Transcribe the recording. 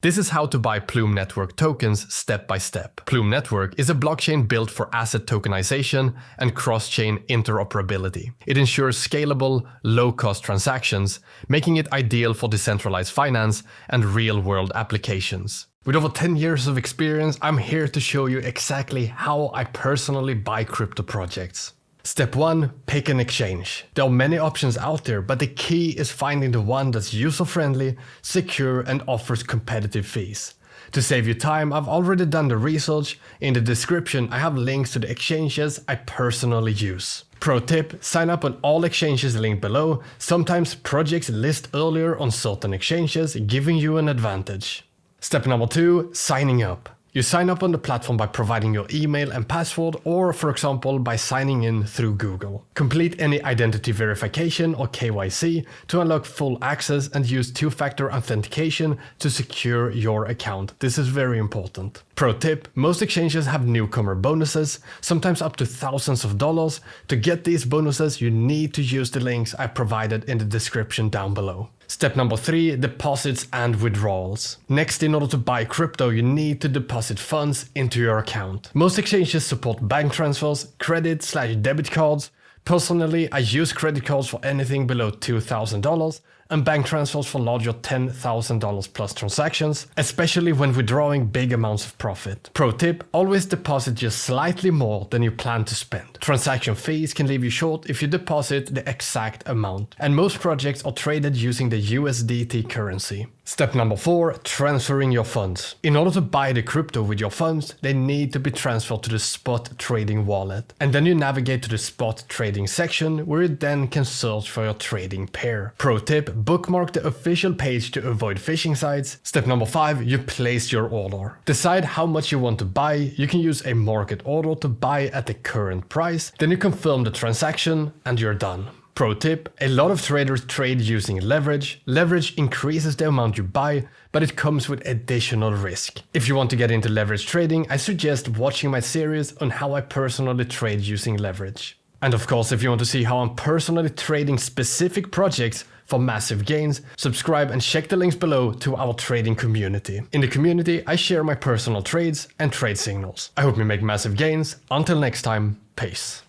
This is how to buy Plume Network tokens step by step. Plume Network is a blockchain built for asset tokenization and cross-chain interoperability. It ensures scalable, low-cost transactions, making it ideal for decentralized finance and real-world applications. With over 10 years of experience, I'm here to show you exactly how I personally buy crypto projects. Step 1. Pick an exchange. There are many options out there, but the key is finding the one that's user-friendly, secure, and offers competitive fees. To save you time, I've already done the research. In the description, I have links to the exchanges I personally use. Pro tip, sign up on all exchanges linked below. Sometimes projects list earlier on certain exchanges, giving you an advantage. Step number 2. Signing up. You sign up on the platform by providing your email and password, or for example by signing in through Google. Complete any identity verification or KYC to unlock full access and use two-factor authentication to secure your account. This is very important. Pro tip, most exchanges have newcomer bonuses, sometimes up to thousands of dollars. To get these bonuses, you need to use the links I provided in the description down below. Step number 3. Deposits and withdrawals. Next, in order to buy crypto, you need to deposit funds into your account. Most exchanges support bank transfers, credit/debit cards. Personally, I use credit cards for anything below $2,000 and bank transfers for larger $10,000 plus transactions, especially when withdrawing big amounts of profit. Pro tip, always deposit just slightly more than you plan to spend. Transaction fees can leave you short if you deposit the exact amount, and most projects are traded using the USDT currency. Step number 4. Transferring your funds. In order to buy the crypto with your funds, they need to be transferred to the spot trading wallet. And then you navigate to the spot trading section, where you then can search for your trading pair. Pro tip, bookmark the official page to avoid phishing sites. Step number 5. You place your order. Decide how much you want to buy. You can use a market order to buy at the current price. Then you confirm the transaction and you're done. Pro tip, a lot of traders trade using leverage. Leverage increases the amount you buy, but it comes with additional risk. If you want to get into leverage trading, I suggest watching my series on how I personally trade using leverage. And of course, if you want to see how I'm personally trading specific projects for massive gains, subscribe and check the links below to our trading community. In the community, I share my personal trades and trade signals. I hope you make massive gains. Until next time, peace.